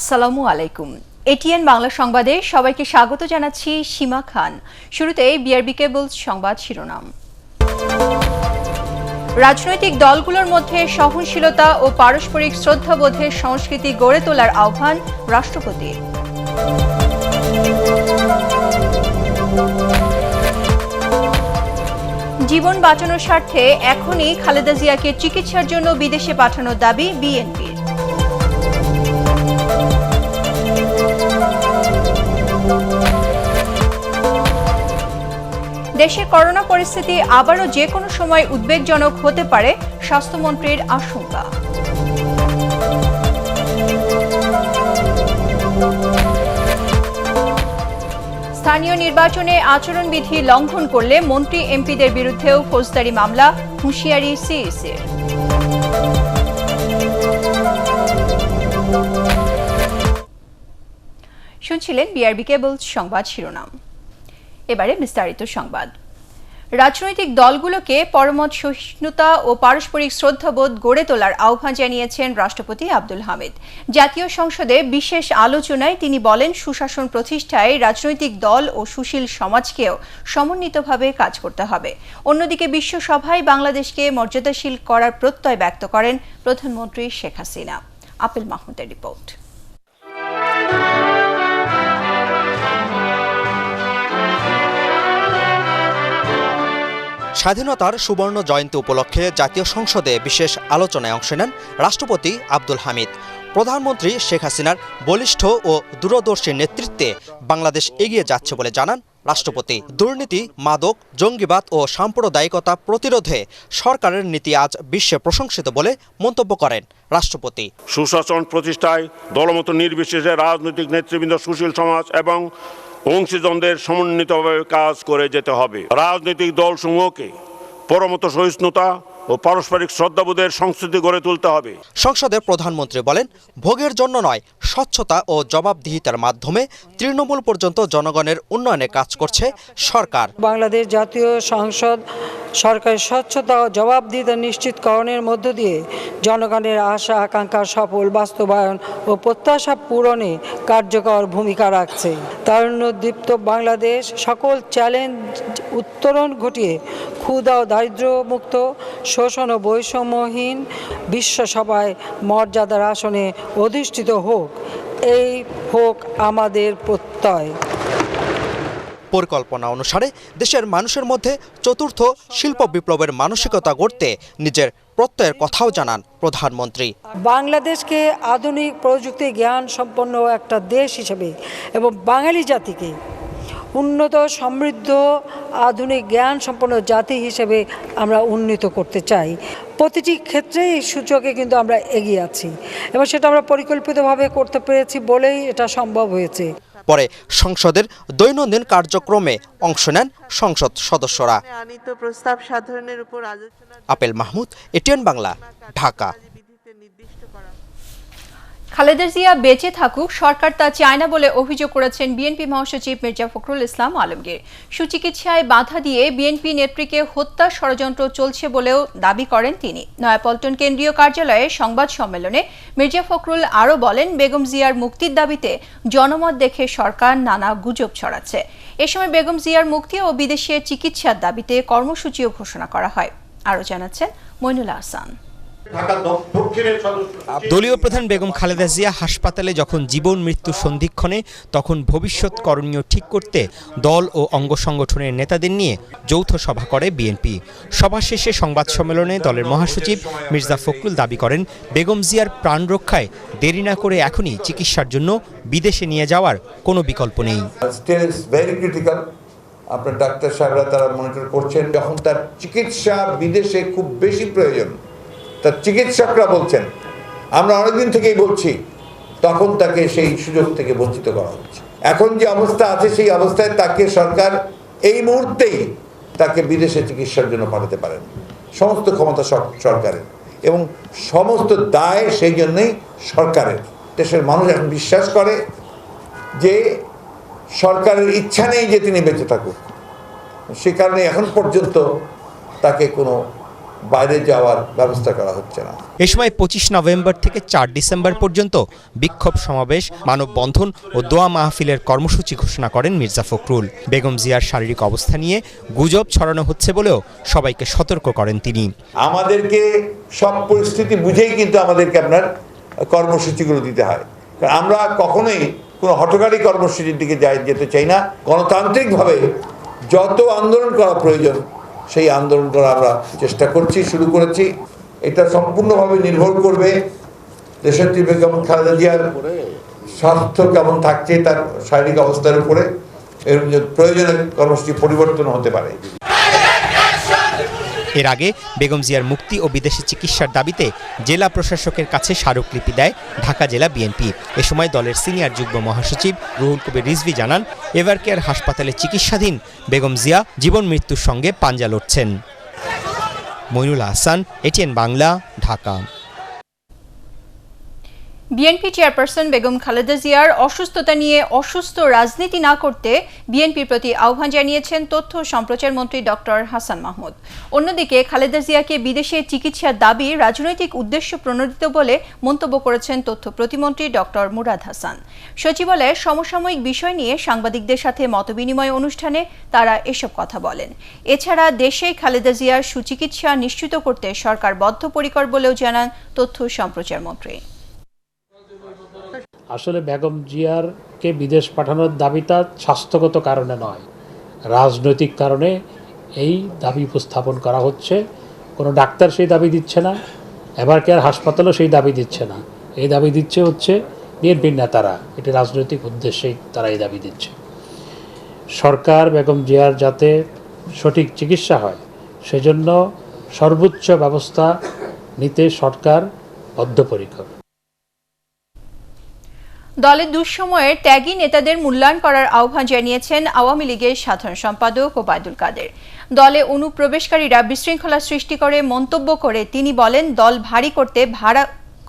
আসসালামু আলাইকুম। এটিএন বাংলা সংবাদে সবাইকে স্বাগত জানাচ্ছি সীমা খান। শুরুতে বিআরবি কেবলস সংবাদ শিরোনাম। রাজনৈতিক দলগুলোর মধ্যে সহনশীলতা ও পারস্পরিক শ্রদ্ধাবোধের সংস্কৃতি গড়ে তোলার আহ্বান রাষ্ট্রপতির। জীবন বাঁচানোর স্বার্থে এখনই খালেদা জিয়াকে চিকিৎসার জন্য বিদেশে পাঠানোর দাবি বিএনপির। দেশে করোনা পরিস্থিতি আবারও যে কোনো সময় উদ্বেগজনক হতে পারে, স্বাস্থ্যমন্ত্রীর আশঙ্কা। স্থানীয় নির্বাচনে আচরণবিধি লঙ্ঘন করলে মন্ত্রী এমপিদের বিরুদ্ধেও ফৌজদারি মামলা, হুঁশিয়ারি সিইসির। শুনছিলেন বিআরবি কেবলস সংবাদ শিরোনাম। এবারে বিস্তারিত সংবাদ। রাজনৈতিক দলগুলোকে পরমত সহিষ্ণুতা ও পারস্পরিক শ্রদ্ধাবোধ গড়ে তোলার আহ্বান জানিয়েছেন রাষ্ট্রপতি আব্দুল হামিদ। জাতীয় সংসদে বিশেষ আলোচনায় তিনি বলেন, সুশাসন প্রতিষ্ঠায় রাজনৈতিক দল ও সুশীল সমাজকেও সমন্বিতভাবে কাজ করতে হবে। অন্যদিকে বিশ্বসভায় বাংলাদেশকে মর্যাদাশীল করার প্রত্যয় ব্যক্ত করেন প্রধানমন্ত্রী শেখ হাসিনা। আপিল মাহমুদের রিপোর্ট। স্বাধীনতার সুবর্ণ জয়ন্তী উপলক্ষে জাতীয় সংসদে বিশেষ আলোচনায় অংশ নেন রাষ্ট্রপতি আব্দুল হামিদ। প্রধানমন্ত্রী শেখ হাসিনার বলিষ্ঠ ও দূরদর্শী নেতৃত্বে বাংলাদেশ এগিয়ে যাচ্ছে বলে জানান রাষ্ট্রপতি। দুর্নীতি, মাদক, জঙ্গিবাদ ও সাম্প্রদায়িকতা প্রতিরোধে সরকারের নীতি আজ বিশ্বে প্রশংসিত বলে মন্তব্য করেন রাষ্ট্রপতি। সুশাসন প্রতিষ্ঠায় দলমত নির্বিশেষে রাজনৈতিক নেতৃবৃন্দ, সুশীল সমাজ এবং অংশীজনদের সমন্বিতভাবে কাজ করে যেতে হবে। রাজনৈতিক দলসমূহকে পরমত সহিষ্ণুতা ও পারস্পরিক শ্রদ্ধাবোধের সংস্কৃতি গড়ে তুলতে হবে। সংসদে প্রধানমন্ত্রী বলেন, ভোগের জন্য নয়, স্বচ্ছতা ও জবাবদিহিতার মাধ্যমে তৃণমূল পর্যন্ত জনগণের উন্নয়নে কাজ করছে সরকার। বাংলাদেশ জাতীয় সংসদ সরকারের স্বচ্ছতা ও জবাবদিহিতা নিশ্চিতকরণের মধ্য দিয়ে জনগণের আশা আকাঙ্ক্ষার সফল বাস্তবায়ন ও প্রত্যাশা পূরণে কার্যকর ভূমিকা রাখছে। তারুণ্যদীপ্ত বাংলাদেশ সকল চ্যালেঞ্জ উত্তরণ ঘটিয়ে ক্ষুধা ও দারিদ্র্যমুক্ত, শোষণ ও বৈষম্যহীন বিশ্বসভায় মর্যাদার আসনে অধিষ্ঠিত হোক, এই হোক আমাদের প্রত্যয়। পরিকল্পনা অনুসারে দেশের মানুষের মধ্যে চতুর্থ শিল্প বিপ্লবের মানসিকতা গড়তে নিজের প্রত্যয়ের কথাও জানান প্রধানমন্ত্রী। বাংলাদেশকে আধুনিক প্রযুক্তি জ্ঞান সম্পন্ন একটা দেশ হিসেবে এবং বাঙালি জাতিকে উন্নত, সমৃদ্ধ, আধুনিক জ্ঞান সম্পন্ন জাতি হিসেবে আমরা উন্নীত করতে চাই। প্রতিটি ক্ষেত্রে এই সূচকে কিন্তু আমরা এগিয়ে আছি এবং সেটা আমরা পরিকল্পিতভাবে করতে পেরেছি বলেই এটা সম্ভব হয়েছে। পরে সংসদের দৈনন্দিন কার্যক্রমে অংশ নেন সংসদ সদস্যরা। আপেল মাহমুদ, এটিএন বাংলা, ঢাকা। খালেদা জিয়া বেঁচে থাকুক, সরকার তা চায় না বলে অভিযোগ করেছেন বিএনপি মহাসচিব মির্জা ফখরুল ইসলাম আলমগীর। সুচিকিৎসায় বাধা দিয়ে বিএনপি নেত্রীকে হত্যার ষড়যন্ত্র চলছে বলেও দাবি করেন তিনি। নয়াপল্টন কেন্দ্রীয় কার্যালয়ে সংবাদ সম্মেলনে মির্জা ফখরুল আরও বলেন, বেগম জিয়ার মুক্তির দাবিতে জনমত দেখে সরকার নানা গুজব ছড়াচ্ছে। এ সময় বেগম জিয়ার মুক্তি ও বিদেশে চিকিৎসার দাবিতে কর্মসূচিও ঘোষণা করা হয়। আরও জানাচ্ছেন মইনুল আহসান। দলীয় প্রধান বেগম খালেদা জিয়া হাসপাতালে যখন জীবন মৃত্যু সন্ধিক্ষণে, তখন ভবিষ্যৎ করণীয় ঠিক করতে দল ও অঙ্গ সংগঠনের নেতাদের নিয়ে যৌথ সভা করে বিএনপি। সভা শেষে সংবাদ সম্মেলনে দলের মহাসচিব মির্জা ফখরুল দাবি করেন, বেগম জিয়ার প্রাণ রক্ষায় দেরি না করে এখনই চিকিৎসার জন্য বিদেশে নিয়ে যাওয়ার কোনো বিকল্প নেই। আপনার ডাক্তার সাহেবরা তারা মনিটর করছেন, যখন তার চিকিৎসা বিদেশে খুব বেশি প্রয়োজন, তার চিকিৎসকরা বলছেন, আমরা অনেকদিন থেকেই বলছি, তখন তাকে সেই সুযোগ থেকে বঞ্চিত করা হচ্ছে। এখন যে অবস্থা আছে সেই অবস্থায় তাকে সরকার এই মুহূর্তেই তাকে বিদেশে চিকিৎসার জন্য পাঠাতে পারেন। সমস্ত ক্ষমতা সরকারের এবং সমস্ত দায় সেই জন্যই সরকারের। দেশের মানুষ এখন বিশ্বাস করে যে সরকারের ইচ্ছা নেই যে তিনি বেঁচে থাকুক, সে কারণে এখন পর্যন্ত তাকে কোনো বাইরে যাওয়ার ব্যবস্থা করা হচ্ছে না। এ সময় 25 নভেম্বর থেকে 4 ডিসেম্বর পর্যন্ত বিক্ষোভ সমাবেশ, মানববন্ধন ও দোয়া মাহফিলের কর্মসূচি ঘোষণা করেন মির্জা ফখরুল। বেগম জিয়ার শারীরিক অবস্থা নিয়ে গুজব ছড়ানো হচ্ছে বলেও সবাইকে সতর্ক করেন তিনি। আমাদেরকে সব পরিস্থিতি বুঝেই কিন্তু আমাদেরকে আপনার কর্মসূচিগুলো দিতে হয়, কারণ আমরা কখনোই কোনো হঠকারী কর্মসূচির দিকে যেতে চাই না। গণতান্ত্রিকভাবে যত আন্দোলন করা প্রয়োজন সেই আন্দোলন করা আমরা চেষ্টা করছি, শুরু করেছি। এটা সম্পূর্ণভাবে নির্ভর করবে দেশনেত্রী বেগম খালেদা জিয়ার স্বাস্থ্য কেমন থাকছে, তার শারীরিক অবস্থার উপরে এর প্রয়োজনে কর্মসূচি পরিবর্তন হতে পারে। এর আগে বেগম জিয়ার মুক্তি ও বিদেশে চিকিৎসার দাবিতে জেলা প্রশাসকের কাছে স্মারকলিপি দেয় ঢাকা জেলা বিএনপি। এ সময় দলের সিনিয়র যুগ্ম মহাসচিব রুহুল কবির রিজভী জানান, এভারকেয়ার হাসপাতালে চিকিৎসাধীন বেগম জিয়া জীবন মৃত্যুর সঙ্গে পাঞ্জা লড়ছেন। Moinul Hasan, ATN Bangla, Dhaka. BNP chairperson Begum Khaleda জিয়ার অসুস্থতা নিয়ে অসুস্থ রাজনীতি না করতে বিএনপির প্রতি আহ্বান জানিয়েছেন তথ্য ও সম্প্রচার মন্ত্রী ডক্টর হাসান মাহমুদ। অন্যদিকে খালেদা জিয়াকে বিদেশে চিকিৎসার দাবি রাজনৈতিক উদ্দেশ্য প্রণোদিত বলে মন্তব্য করেছেন তথ্য প্রতিমন্ত্রী ডক্টর মুরাদ হাসান। সচিবালয়ের সমসাময়িক বিষয় নিয়ে সাংবাদিকদের সাথে মতবিনিময় অনুষ্ঠানে তারা এসব কথা বলেন। এছাড়া দেশেই খালেদা জিয়ার সুচিকিৎসা নিশ্চিত করতে সরকার বদ্ধপরিকর বলেও জানান তথ্য ও সম্প্রচার মন্ত্রী। আসলে বেগম জিয়ারকে বিদেশ পাঠানোর দাবিটা স্বাস্থ্যগত কারণে নয়, রাজনৈতিক কারণে এই দাবি উপস্থাপন করা হচ্ছে। কোনো ডাক্তার সেই দাবি দিচ্ছে না, এভারকেয়ার হাসপাতালও সেই দাবি দিচ্ছে না। এই দাবি দিচ্ছে হচ্ছে বিএনপির নেতারা, এটি রাজনৈতিক উদ্দেশ্যেই তারা এই দাবি দিচ্ছে। সরকার বেগম জিয়ার যাতে সঠিক চিকিৎসা হয় সেজন্য সর্বোচ্চ ব্যবস্থা নিতে সরকার বদ্ধপরিকর। দলের দুঃসময়ের ত্যাগী নেতাদের মূল্যায়ন করার আহ্বান জানিয়েছেন আওয়ামী লীগের সাধারণ সম্পাদক ওবায়দুল কাদের। দলে অনুপ্রবেশকারীরা বিশৃঙ্খলা সৃষ্টি করে মন্তব্য করে তিনি বলেন, দল ভারী করতে ভাড়া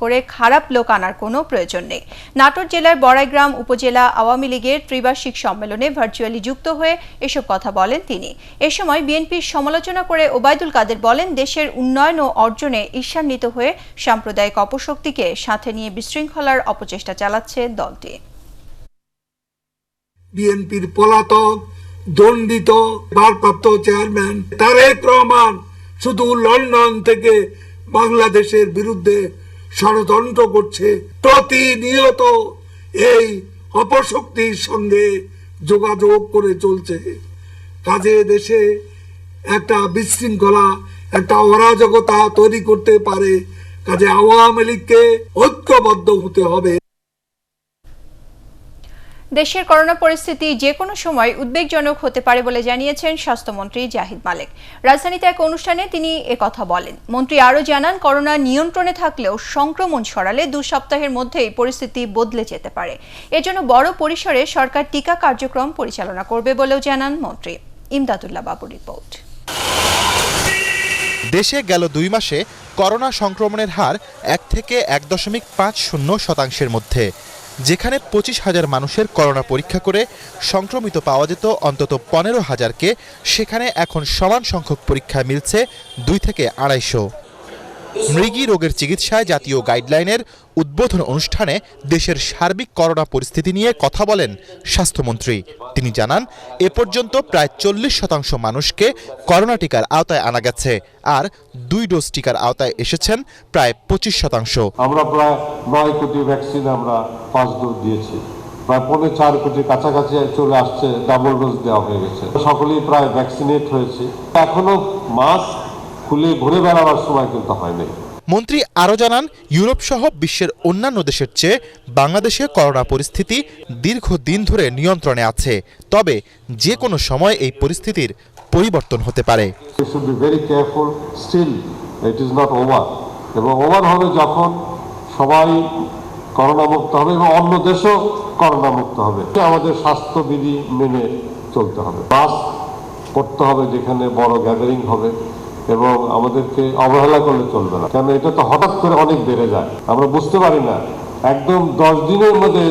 করে খারাপ লোক আনার কোনো প্রয়োজন নেই। নাটোর জেলার বড়াইগ্রাম উপজেলা আওয়ামী লীগের ত্রিবার্ষিক সম্মেলনে ভার্চুয়ালি যুক্ত হয়ে এসব কথা বলেন তিনি। এ সময় বিএনপির সমালোচনা করে ওবায়দুল কাদের বলেন, দেশের উন্নয়ন ও অর্জনে ঈর্ষান্বিত হয়ে সাম্প্রদায়িক অপশক্তিকে সাথে নিয়ে বিশৃঙ্খলার অপচেষ্টা চালাচ্ছে দলটি। বিএনপির পলাতক দণ্ডিত ভারপ্রাপ্ত চেয়ারম্যান তারেক রহমান শুধু লন্ডন থেকে বাংলাদেশের বিরুদ্ধে ষড়যন্ত্র করছে, প্রতিনিয়ত এই অপশক্তির সঙ্গে যোগাযোগ করে চলছে। কাজে দেশে একটা বিশৃঙ্খলা, একটা অরাজকতা তৈরি করতে পারে। কাজে আওয়ামী লীগকে ঐক্যবদ্ধ হতে হবে। দেশের করোনা পরিস্থিতি যে কোনো সময় উদ্বেগজনক হতে পারে বলে জানিয়েছেন স্বাস্থ্যমন্ত্রী জাহিদ মালেক। রাজধানীতে এক অনুষ্ঠানে তিনি একথা বলেন। মন্ত্রী আরও জানান, করোনা নিয়ন্ত্রণে থাকলেও সংক্রমণ ছড়ালে 2 সপ্তাহের মধ্যেই পরিস্থিতি বদলে যেতে পারে। এজন্য বড় পরিসরে সরকার টিকা কার্যক্রম পরিচালনা করবে বলেও জানান মন্ত্রী। ইমদাদুল্লাহ বাবুর রিপোর্ট। দেশে গেল 2 মাসে করোনা সংক্রমণের হার 1 থেকে 1.50% মধ্যে। যেখানে 25,000 মানুষের করোনা পরীক্ষা করে সংক্রমিত পাওয়া যেত অন্তত 15,000কে, সেখানে এখন সমান সংখ্যক পরীক্ষায় মিলছে 2 থেকে 250। মৃগী রোগের চিকিৎসায় জাতীয় গাইডলাইনের উদ্বোধন অনুষ্ঠানে দেশের সার্বিক করোনা পরিস্থিতি নিয়ে কথা বলেন স্বাস্থ্যমন্ত্রী। তিনি জানান, এ পর্যন্ত প্রায় 40% মানুষকে করোনা টিকার আওতায় আনা গেছে, আর 2 ডোজ টিকার আওতায় এসেছেন প্রায় 25%। আমরা প্রায় 9 কোটি ভ্যাকসিন আমরা 5 ডোজ দিয়েছি, প্রায় 4.5 কোটি কাছাকাছি চলে আসছে, ডাবল ডোজ দেওয়া হয়ে গেছে। সকলেই প্রায় ভ্যাকসিনেট হয়েছে। এখনো মাস্ক খুলে ঘুরে বেড়াবার সময় কিন্তু হয়নি। মন্ত্রী আরও জানান, ইউরোপ সহ বিশ্বের অন্যান্য দেশের চেয়ে বাংলাদেশে করোনা পরিস্থিতি দীর্ঘদিন ধরে নিয়ন্ত্রণে আছে, তবে যে কোনো সময় এই পরিস্থিতির পরিবর্তন হতে পারে। এবং ওভার হবে যখন সবাই করোনা মুক্ত হবে এবং অন্য দেশও করোনা মুক্ত হবে। আমাদের স্বাস্থ্যবিধি মেনে চলতে হবে, মাস্ক করতে হবে যেখানে বড় গ্যাদারিং হবে, এবং আমাদেরকে অবহেলা করলে চলবে না, কারণ এটা তো হঠাৎ করে অনেক বেড়ে যায়, আমরা বুঝতে পারি না, একদম 10 দিনের মধ্যে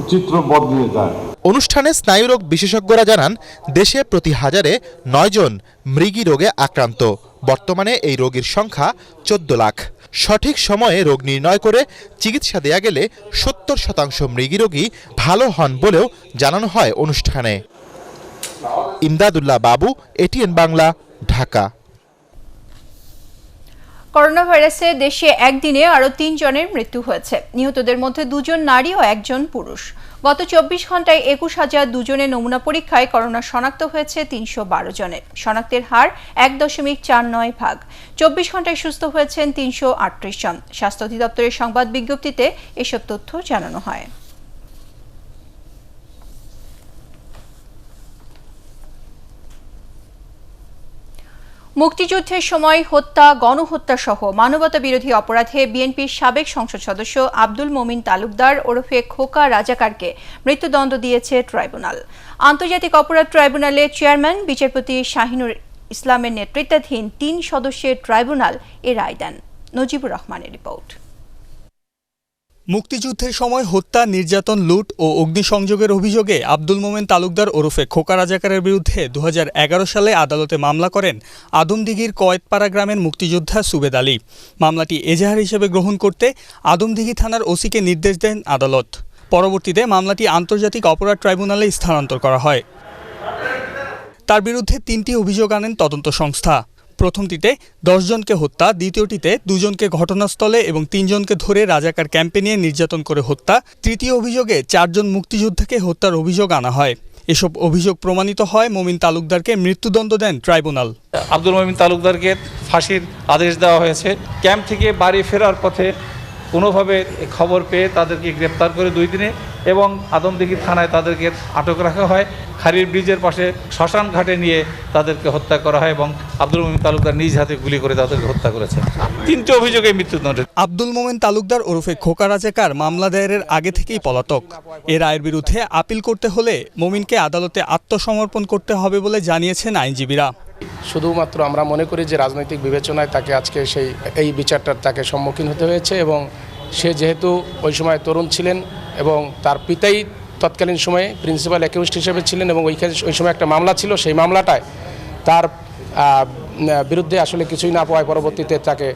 চিত্র বদলে যায়। অনুষ্ঠানে স্নায়ুরোগ বিশেষজ্ঞরা জানান, দেশে প্রতি 1000-এ 9 জন মৃগী রোগে আক্রান্ত। বর্তমানে এই রোগীর সংখ্যা 14 লাখ। সঠিক সময়ে রোগ নির্ণয় করে চিকিৎসা দেয়া গেলে 70% মৃগী রোগী ভালো হন বলেও জানানো হয় অনুষ্ঠানে। ইমদাদুল্লাহ বাবু, এটিএন বাংলা, ঢাকা। করোনা ভাইরাসে দেশে একদিনে আরও 3 জনের মৃত্যু হয়েছে। নিহতদের মধ্যে 2 জন নারী ও 1 জন পুরুষ। গত 24 ঘন্টায় 21,002 জনের নমুনা পরীক্ষায় করোনা শনাক্ত হয়েছে 312 জনের। শনাক্তের হার 1.49 ভাগ। 24 ঘন্টায় সুস্থ হয়েছেন 338 জন। স্বাস্থ্য অধিদপ্তরের সংবাদ বিজ্ঞপ্তিতে এসব তথ্য জানানো হয়। মুক্তিযুদ্ধের সময় হত্যা, গণহত্যা সহ মানবতা বিরোধী অপরাধে বিএনপির সাবেক সংসদ সদস্য আব্দুল মোমিন তালুকদার ওরফে খোকা রাজাকারকে মৃত্যুদণ্ড দিয়েছে ট্রাইব্যুনাল। আন্তর্জাতিক অপরাধ ট্রাইব্যুনালের চেয়ারম্যান বিচারপতি শাহিনুর ইসলামের নেতৃত্বাধীন 3 সদস্যের ট্রাইব্যুনাল এ রায় দেন। নজিবুর রহমানের রিপোর্ট। মুক্তিযুদ্ধের সময় হত্যা, নির্যাতন, লুট ও অগ্নিসংযোগের অভিযোগে আব্দুল মোমেন তালুকদার ওরফে খোকা রাজাকারের বিরুদ্ধে 2011 সালে আদালতে মামলা করেন আদমদিঘির কয়েতপাড়া গ্রামের মুক্তিযোদ্ধা সুবেদ আলী। মামলাটি এজাহার হিসেবে গ্রহণ করতে আদমদিঘি থানার ওসিকে নির্দেশ দেন আদালত। পরবর্তীতে মামলাটি আন্তর্জাতিক অপরাধ ট্রাইব্যুনালে স্থানান্তর করা হয়। তার বিরুদ্ধে 3টি অভিযোগ আনেন তদন্ত সংস্থা। প্রথমটিতে 10 জনকে হত্যা, দ্বিতীয়টিতে 2 জনকে ঘটনাস্থলে এবং 3 জনকে ধরে রাজাকার ক্যাম্পে নিয়ে নির্যাতন করে হত্যা, তৃতীয় অভিযোগে 4 জন মুক্তিযোদ্ধাকে হত্যার অভিযোগ আনা হয়। এসব অভিযোগ প্রমাণিত হয় মোমিন তালুকদারকে মৃত্যুদণ্ড দেন ট্রাইব্যুনাল। আব্দুল মোমিন তালুকদারকে ফাঁসির আদেশ দেওয়া হয়েছে। ক্যাম্প থেকে বাড়ি ফেরার পথে কোনোভাবে খবর পেয়ে তাদেরকে গ্রেপ্তার করে 2 দিনে এবং আদমদিঘি থানায় তাদেরকে আটক রাখা হয়। খারির ব্রিজের পাশে শ্মশান ঘাটে নিয়ে তাদেরকে হত্যা করা হয় এবং আব্দুল মোমিন তালুকদার নিজ হাতে গুলি করে তাদেরকে হত্যা করেছে। 3টি অভিযোগে মৃত্যুদণ্ড। আব্দুল মোমেন তালুকদার ওরফে খোকা রাজাকার মামলা দায়েরের আগে থেকেই পলাতক। এ রায়ের বিরুদ্ধে আপিল করতে হলে মোমিনকে আদালতে আত্মসমর্পণ করতে হবে বলে জানিয়েছেন আইনজীবীরা। শুধুমাত্র আমরা মনে করি যে রাজনৈতিক বিবেচনায় তাকে আজকে এই বিচারটার তাকে সম্মুখীন হতে হয়েছে এবং সে যেহেতু ওই সময় তরুণ ছিলেন এবং তার পিতাই তৎকালীন সময়ে প্রিন্সিপাল অ্যাকিউজড হিসেবে ছিলেন এবং ওই সময় একটা মামলা ছিল, সেই মামলাটায় তার বিরুদ্ধে আসলে কিছুই না পাওয়ায় পরবর্তীতে তাকে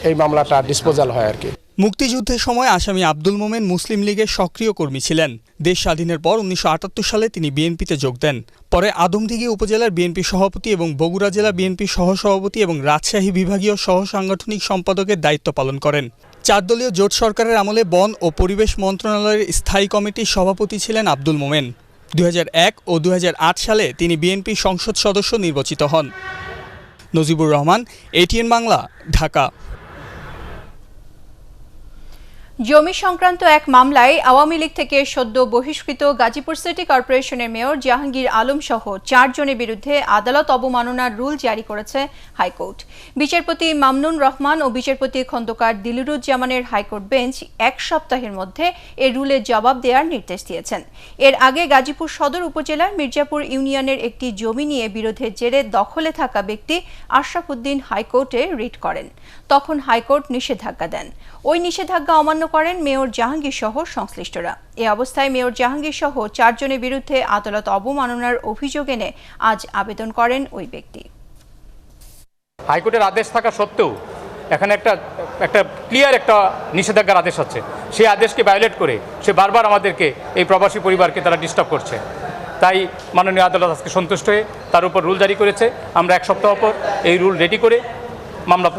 এই মামলাটা ডিসপোজাল হয় আর কি। মুক্তিযুদ্ধের সময় আসামি আব্দুল মোমেন মুসলিম লীগের সক্রিয় কর্মী ছিলেন। দেশ স্বাধীনের পর 1978 সালে তিনি বিএনপিতে যোগ দেন। পরে আদমদিঘি উপজেলার বিএনপি সভাপতি এবং বগুড়া জেলা বিএনপি সহসভাপতি এবং রাজশাহী বিভাগীয় সহ সাংগঠনিক সম্পাদকের দায়িত্ব পালন করেন। 4 দলীয় জোট সরকারের আমলে বন ও পরিবেশ মন্ত্রণালয়ের স্থায়ী কমিটির সভাপতি ছিলেন আব্দুল মোমেন। 2001 ও 2008 সালে তিনি বিএনপি সংসদ সদস্য নির্বাচিত হন। নজিবুর রহমান, এটিএন বাংলা, ঢাকা। জমি সংক্রান্ত এক মামলায় আওয়ামী লীগ থেকে সদ্য বহিষ্কৃত গাজীপুর সিটি কর্পোরেশনের মেয়র জাহাঙ্গীর আলম সহ 4 জনের বিরুদ্ধে আদালত অবমাননার রুল জারি করেছে হাইকোর্ট। বিচারপতি মামনুন রহমান ও বিচারপতি খন্দকার দিলুরুজ্জামানের হাইকোর্ট বেঞ্চ 1 সপ্তাহের মধ্যে এ রুলের জবাব দেওয়ার নির্দেশ দিয়েছেন। এর আগে গাজীপুর সদর উপজেলার মির্জাপুর ইউনিয়নের একটি জমি নিয়ে বিরোধের জেরে দখলে থাকা ব্যক্তি আশরাফ উদ্দিন হাইকোর্টে রিট করেন। তখন হাইকোর্ট নিষেধাজ্ঞা দেন। ওই নিষেধাজ্ঞা অমান্য করেন মেয়র জাহাঙ্গীর সহ সংশ্লিষ্টরা। এ অবস্থায় মেয়র জাহাঙ্গীর সহ 4 জনের বিরুদ্ধে আদালত অবমাননার অভিযোগ এনে আজ আবেদন করেন ওই ব্যক্তি। হাইকোর্টের আদেশ থাকা সত্ত্বেও এখানে একটা ক্লিয়ার একটা নিষেধাজ্ঞার আদেশ আছে। সেই আদেশকে ভায়োলেট করে সে বারবার আমাদেরকে এই প্রবাসী পরিবারকে তারা ডিস্টার্ব করছে। তাই মাননীয় আদালত আজকে সন্তুষ্ট হয়ে তার উপর রুল জারি করেছে। আমরা 1 সপ্তাহ পর এই রুল রেডি করে মামলা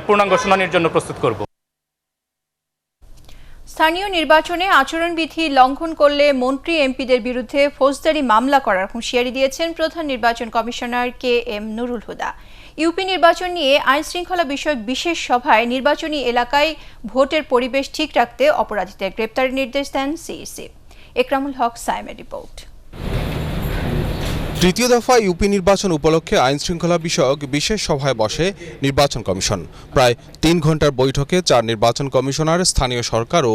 পূর্ণাঙ্গ শুনানির জন্য প্রস্তুত করব। স্থানীয় নির্বাচনে আচরণবিধি লঙ্ঘন করলে মন্ত্রী এমপিদের বিরুদ্ধে ফৌজদারি মামলা করার হুঁশিয়ারি দিয়েছেন প্রধান নির্বাচন commissioner KM Nurul Huda. UP নির্বাচন নিয়ে আইন শৃঙ্খলা বিষয়ক বিশেষ সভায় নির্বাচনী এলাকায় ভোটের পরিবেশ ঠিক রাখতে অপরাধীদের গ্রেপ্তারের নির্দেশ দেন CEC। একরামুল হক সাইমের রিপোর্ট। তৃতীয় দফা ইউপি নির্বাচন উপলক্ষে আইন শৃঙ্খলা বিষয়ক বিশেষ সভায় বসে নির্বাচন কমিশন। প্রায় 3 ঘন্টার বৈঠকে 4 নির্বাচন কমিশনার, স্থানীয় সরকার ও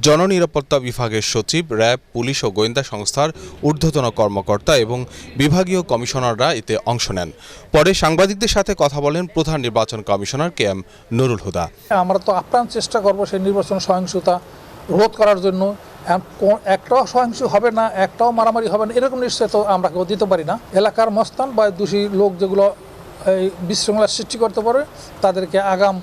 জননিরাপত্তা বিভাগের সচিব, র্যাব, পুলিশ ও গোয়েন্দা সংস্থার ঊর্ধ্বতন কর্মকর্তা এবং বিভাগীয় কমিশনাররা এতে অংশ নেন। পরে সাংবাদিকদের সাথে কথা বলেন প্রধান নির্বাচন কমিশনার KM নুরুল হুদা। আমরা তো আপ্রাণ চেষ্টা করব সেই নির্বাচন সহিংসতা রোধ করার জন্য। একটাও সহিংস হবে না, একটাও মারামারি হবে না, এরকম নিশ্চয় তো আমরা কেউ দিতে পারি না। এলাকার মস্তান বা দোষী লোক যেগুলো বিশৃঙ্খলা সৃষ্টি করতে পারে তাদেরকে আগাম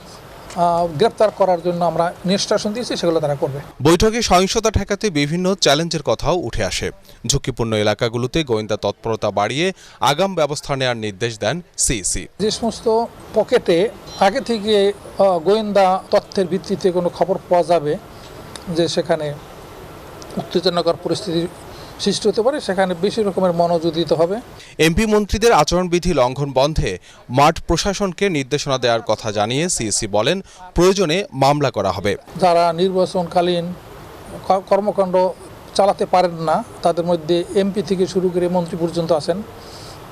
গ্রেপ্তার করার জন্য আমরা নির্দেশন দিয়েছি, সেগুলো তারা করবে। বৈঠকে সহিংসতা ঠেকাতে বিভিন্ন চ্যালেঞ্জের কথাও উঠে আসে। ঝুঁকিপূর্ণ এলাকাগুলোতে গোয়েন্দা তৎপরতা বাড়িয়ে আগাম ব্যবস্থা নেওয়ার নির্দেশ দেন সিইসি। যে সমস্ত পকেটে আগে থেকে গোয়েন্দা তথ্যের ভিত্তিতে কোনো খবর পাওয়া যাবে যে সেখানে উত্তেজনাকর পরিস্থিতি সৃষ্টি হতে পারে, সেখানে বেশি রকমের মনোযোগ দিতে হবে। এমপি মন্ত্রীদের আচরণবিধি লঙ্ঘন বন্ধে মাঠ প্রশাসনকে নির্দেশনা দেওয়ার কথা জানিয়ে সিইসি বলেন, প্রয়োজনে মামলা করা হবে। যারা নির্বাচনকালীন কর্মকাণ্ড চালাতে পারেন না, তাদের মধ্যে এমপি থেকে শুরু করে মন্ত্রী পর্যন্ত আছেন,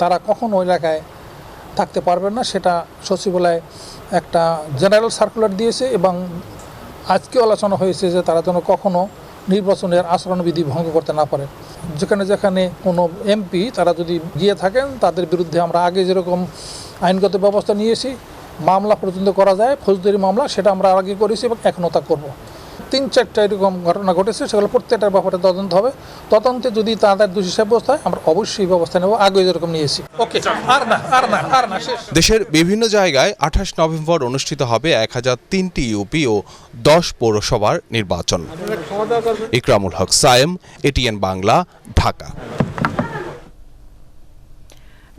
তারা কখনো এলাকায় থাকতে পারবেন না। সেটা সচিবালয় একটা জেনারেল সার্কুলার দিয়েছে এবং আজকেও আলোচনা হয়েছে যে তারা যেন কখনো নির্বাচনের আচরণবিধি ভঙ্গ করতে না পারে। যেখানে যেখানে কোনো এমপি তারা যদি গিয়ে থাকেন, তাদের বিরুদ্ধে আমরা আগে যেরকম আইনগত ব্যবস্থা নিয়েছি, মামলা পর্যন্ত করা যায়, ফৌজদারি মামলা, সেটা আমরা আগে করেছি এবং এখনও তা করব। 3-4টা এরকম ঘটনা ঘটেছে, সেগুলো প্রত্যেকটার ব্যাপারে তদন্ত হবে। তদন্তে যদি তাদের দোষী সাব্যস্ত হয়, আমরা অবশ্যই ব্যবস্থা নেব, আগে যেরকম নিয়েছি। ওকে, আর না শেষ। দেশের বিভিন্ন জায়গায় 28 নভেম্বর অনুষ্ঠিত হবে 1003টি ইউপি ও 10 পৌরসভার নির্বাচন। ইকরামুল হক সায়েম, এটিএন বাংলা, ঢাকা।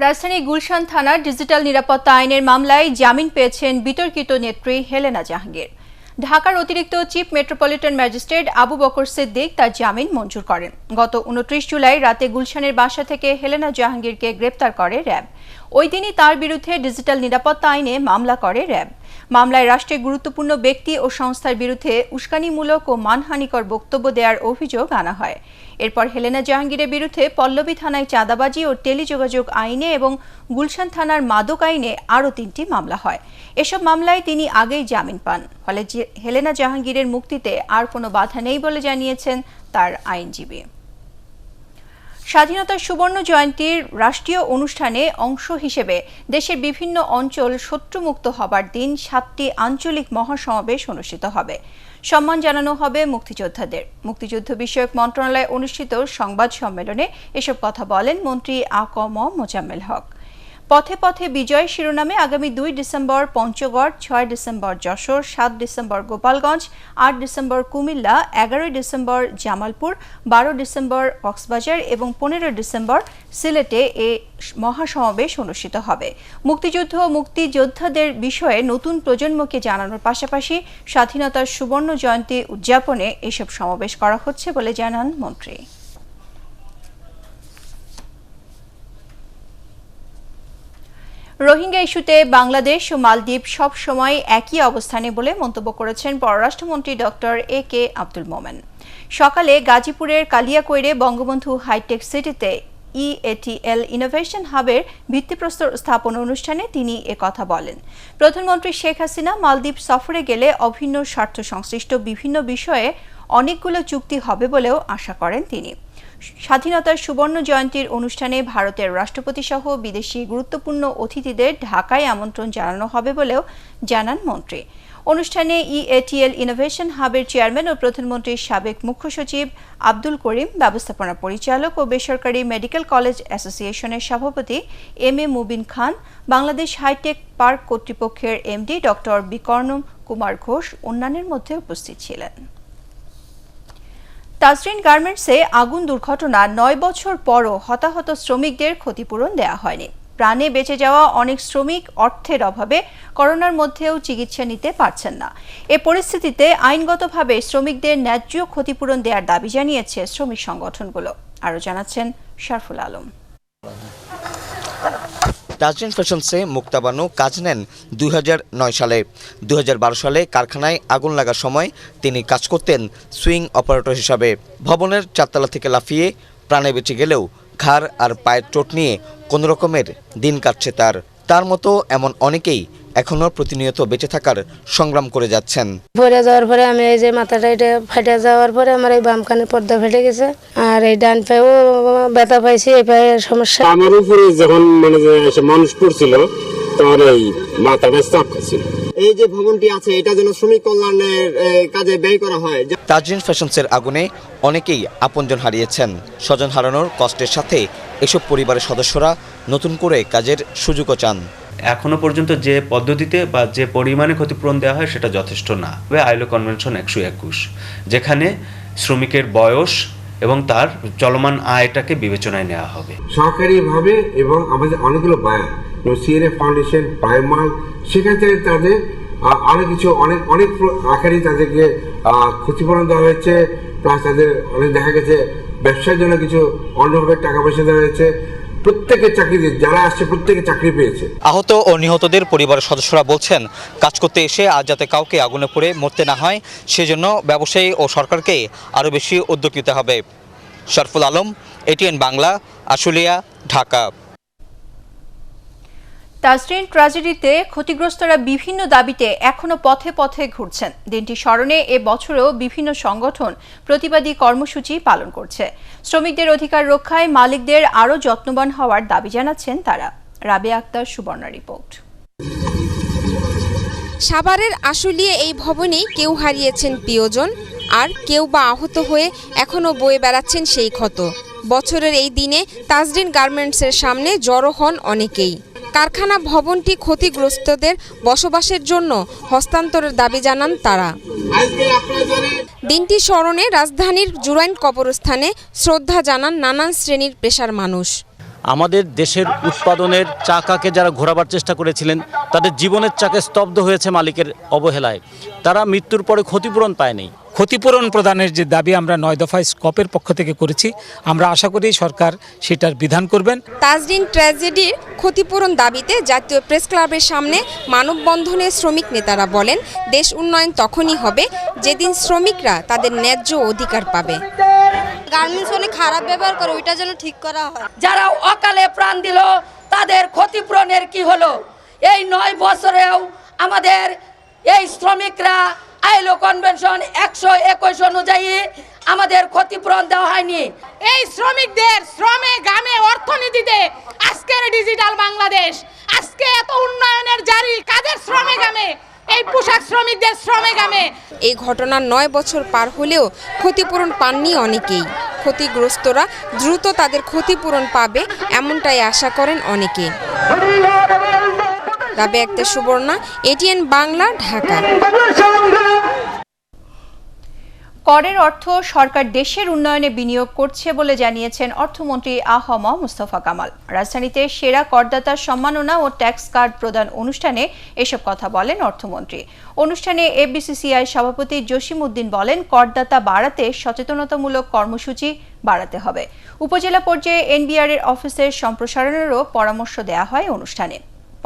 রাজধানী গুলশান থানার ডিজিটাল নিরাপত্তা আইনের মামলায় জামিন পেয়েছেন বিতর্কিত নেত্রী হেলেনা জাহাঙ্গীর। ঢাকার অতিরিক্ত chief metropolitan magistrate Abu Bakar Siddique তার জামিন মঞ্জুর করেন। গত 29 জুলাই রাতে গুলশানের বাসা থেকে হেলেনা জাহাঙ্গীরকে গ্রেপ্তার করে র্যাব। ওই দিনই তার বিরুদ্ধে ডিজিটাল নিরাপত্তা আইনে মামলা করে র্যাব। মামলায় রাষ্ট্রের গুরুত্বপূর্ণ ব্যক্তি ও সংস্থার বিরুদ্ধে উস্কানিমূলক ও মানহানিকর বক্তব্য দেওয়ার অভিযোগ আনা হয়। এরপর হেলেনা জাহাঙ্গীরের বিরুদ্ধে পল্লবী থানায় চাঁদাবাজি ও টেলিযোগাযোগ আইনে এবং গুলশান থানার মাদক আইনে আরও 3টি মামলা হয়। এসব মামলায় তিনি আগেই জামিন পান। ফলে হেলেনা জাহাঙ্গীরের মুক্তিতে আর কোনো বাধা নেই বলে জানিয়েছেন তার আইনজীবী। স্বাধীনতার সুবর্ণ জয়ন্তীর রাষ্ট্রীয় অনুষ্ঠানে অংশ হিসেবে দেশের বিভিন্ন অঞ্চল শত্রুমুক্ত হবার দিন 7টি আঞ্চলিক মহাসমাবেশ অনুষ্ঠিত হবে। সম্মান জানানো হবে মুক্তিযোদ্ধাদের। মুক্তিযুদ্ধ বিষয়ক মন্ত্রণালয়ে অনুষ্ঠিত সংবাদ সম্মেলনে এসব কথা বলেন মন্ত্রী আ.ক.ম. মোজাম্মেল হক। পথে পথে বিজয় শিরোনামে আগামী 2 December Panchagarh, 6 December Jessore, 7 December Gopalganj, 8 December Comilla, 11 December Jamalpur, 12 December Cox's Bazar এবং 15 ডিসেম্বর সিলেটে এ মহাসমাবেশ অনুষ্ঠিত হবে। মুক্তিযুদ্ধ ও মুক্তিযোদ্ধাদের বিষয়ে নতুন প্রজন্মকে জানানোর পাশাপাশি স্বাধীনতার সুবর্ণ জয়ন্তী উদযাপনে এসব সমাবেশ করা হচ্ছে বলে জানান মন্ত্রী। রোহিঙ্গা ইস্যুতে বাংলাদেশ ও মালদ্বীপ সব সময় একই অবস্থানে বলে মন্তব্য করেছেন পররাষ্ট্রমন্ত্রী ডক্টর এ.কে. আব্দুল মোমেন। সকালে গাজীপুরের কালিয়াকৈরে বঙ্গবন্ধু হাইটেক সিটিতে EATL ইনোভেশন হাবের ভিত্তিপ্রস্তর স্থাপন অনুষ্ঠানে তিনি একথা বলেন। প্রধানমন্ত্রী শেখ হাসিনা মালদ্বীপ সফরে গেলে অভিন্ন স্বার্থ সংশ্লিষ্ট বিভিন্ন বিষয়ে অনেকগুলো চুক্তি হবে বলেও আশা করেন তিনি। স্বাধীনতার সুবর্ণ জয়ন্তীর অনুষ্ঠানে ভারতের রাষ্ট্রপতি সহ বিদেশি গুরুত্বপূর্ণ অতিথিদের ঢাকায় আমন্ত্রণ জানানো হবে বলেও জানান মন্ত্রী। অনুষ্ঠানে EATL ইনোভেশন হাবের চেয়ারম্যান ও প্রধানমন্ত্রীর সাবেক মুখ্য সচিব আব্দুল করিম, ব্যবস্থাপনা পরিচালক ও বেসরকারি মেডিকেল কলেজ অ্যাসোসিয়েশনের সভাপতি M.A. মুবিন খান, বাংলাদেশ হাইটেক পার্ক কর্তৃপক্ষের MD ডক্টর বিকর্ণ কুমার ঘোষ অন্যান্যের মধ্যে উপস্থিত ছিলেন। তাজরিন গার্মেন্টসে আগুন দুর্ঘটনা 9 বছর পরও হতাহত শ্রমিকদের ক্ষতিপূরণ দেওয়া হয়নি। প্রাণে বেঁচে যাওয়া অনেক শ্রমিক অর্থের অভাবে করোনার মধ্যেও চিকিৎসা নিতে পারছেন না। এ পরিস্থিতিতে আইনগতভাবে শ্রমিকদের ন্যায্য ক্ষতিপূরণ দেওয়ার দাবি জানিয়েছে শ্রমিক সংগঠনগুলো। আরও জানাচ্ছেন শারফুল আলম। তাজরিন ফ্যাশনসে মুক্তা বানু কাজ নেন 2009 সালে। 2012 সালে কারখানায় আগুন লাগার সময় তিনি কাজ করতেন সুইং অপারেটর হিসাবে। ভবনের 4 তলা থেকে লাফিয়ে প্রাণে বেঁচে গেলেও ঘাড় আর পায়ের চোট নিয়ে কোনো রকমের দিন কাটছে তার মতো এমন অনেকেই এখনো প্রতিনিয়ত বেঁচে থাকার সংগ্রাম করে যাচ্ছেন। পড়ে যাওয়ার পরে আমি এই যে মাথাটা এটা ফেটে যাওয়ার পরে আমার এই বাম কানের পর্দা ফেটে গেছে, আর এই ডান পায়েও ব্যথা পাইছি, এই পায়ের সমস্যা। আমার উপরে যখন মানুষ পড়ছিল তখন এই মাথাটা চাপ খাচ্ছিল। এই যে ভবনটি আছে এটা যেন শ্রমিক কল্যাণের কাজে ব্যয় করা হয়। তাজরিন ফ্যাশনসের আগুনে অনেকেই আপনজন হারিয়েছেন। স্বজন হারানোর কষ্টের সাথে এসব পরিবারের সদস্যরা নতুন করে কাজের সুযোগও চান। এখনো পর্যন্ত যে পদ্ধতিতে বা যে পরিমাণে ক্ষতিপূরণ দেওয়া হয় সেটা যথেষ্ট না। আইএলও কনভেনশন 121 যেখানে শ্রমিকের বয়স এবং তার চলমান আয়টাকে বিবেচনায় নেওয়া হবে সরকারিভাবে, এবং আমাদের অনেকগুলো বায়ার সিএনএ ফাউন্ডেশন, বায়োমাল, সেখান থেকে তাদের আরো কিছু অনেক আকারে তাদেরকে ক্ষতিপূরণ দেওয়া হয়েছে। প্লাস তাদের অনেক দেখা গেছে ব্যবসার জন্য কিছু অন্যভাবে টাকা পয়সা দেওয়া হয়েছে। প্রত্যেকে চাকরি, যারা আসছে প্রত্যেকে চাকরি পেয়েছে। আহত ও নিহতদের পরিবারের সদস্যরা বলছেন, কাজ করতে এসে আজ যাতে কাউকে আগুনে পড়ে মরতে না হয় সেজন্য ব্যবসায়ী ও সরকারকে আরও বেশি উদ্যোগ নিতে হবে। শরফুল আলম, এটিএন বাংলা, আশুলিয়া, ঢাকা। তাজরিন ট্র্যাজেডিতে ক্ষতিগ্রস্তরা বিভিন্ন দাবিতে এখনো পথে পথে ঘুরছেন। দিনটি স্মরণে এ বছরেও বিভিন্ন সংগঠন প্রতিবাদী কর্মসূচি পালন করছে। শ্রমিকদের অধিকার রক্ষায় মালিকদের আরও যত্নবান হওয়ার দাবি জানাচ্ছেন তারা। রাবেয়া আক্তার, সুবর্ণা রিপোর্ট। সাভারের আশুলিয়া এই ভবনেই কেউ হারিয়েছেন প্রিয়জন, আর কেউ বা আহত হয়ে এখনও বয়ে বেড়াচ্ছেন সেই ক্ষত। বছরের এই দিনে তাজরিন গার্মেন্টসের সামনে জড়ো হন অনেকেই। কারখানা ভবনটি ক্ষতিগ্রস্তদের বসবাসের জন্য হস্তান্তরের দাবি জানান তারা। দিনটি স্মরণে রাজধানীর জুরাইন কবরস্থানে শ্রদ্ধা জানান নানান শ্রেণীর পেশার মানুষ। আমাদের দেশের উৎপাদনের চাকাকে যারা ঘোরাবার চেষ্টা করেছিলেন তাদের জীবনের চাকে স্তব্ধ হয়েছে মালিকের অবহেলায়। তারা মৃত্যুর পরে ক্ষতিপূরণ পায়নি। ক্ষতিপূরণ প্রদানের যে দাবি আমরা 9 দফায় স্কপের পক্ষ থেকে করেছি, আমরা আশা করি সরকার সেটার বিধান করবেন। তাজরিন ট্র্যাজেডির ক্ষতিপূরণ দাবিতে জাতীয় প্রেস ক্লাবের সামনে মানববন্ধনে শ্রমিক নেতারা বলেন, দেশ উন্নয়ন তখনই হবে যেদিন শ্রমিকরা তাদের ন্যায্য অধিকার পাবে। গার্মেন্টস অনেক খারাপ ব্যবহার করে, ওইটা যেন ঠিক করা হয়। যারা অকালে প্রাণ দিল তাদের ক্ষতিপূরণের কি হলো? এই 9 বছরেও আমাদের এই শ্রমিকরা আইএলও কনভেনশন 121 অনুযায়ী আমাদের ক্ষতিপূরণ দেওয়া হয়নি। এই শ্রমিকদের শ্রমে গামে অর্থনীতিতে আজকের ডিজিটাল বাংলাদেশ, আজকে এত উন্নয়নের জারি কাদের শ্রমে গামে? এই পোশাক শ্রমিকদের শ্রমে গামে। এই ঘটনার 9 বছর পার হলেও ক্ষতিপূরণ পাননি অনেকেই। ক্ষতিগ্রস্তরা দ্রুত তাদের ক্ষতিপূরণ পাবে এমনটাই আশা করেন অনেকে। রাবেয়া আক্তার, সুবর্ণা, এটিএন বাংলা, ঢাকা। করের অর্থ সরকার দেশের উন্নয়নে বিনিয়োগ করছে বলে জানিয়েছেন অর্থমন্ত্রী আ.হ.ম মুস্তফা কামাল। রাজধানীতে সেরা করদাতার সম্মাননা ও ট্যাক্স কার্ড প্রদান অনুষ্ঠানে এসব কথা বলেন অর্থমন্ত্রী। অনুষ্ঠানে এফবিসিসিআই সভাপতি জসিম উদ্দিন বলেন, করদাতা বাড়াতে সচেতনতামূলক কর্মসূচি বাড়াতে হবে। উপজেলা পর্যায়ে এনবিআর এর অফিসের সম্প্রসারণেরও পরামর্শ দেওয়া হয় অনুষ্ঠানে।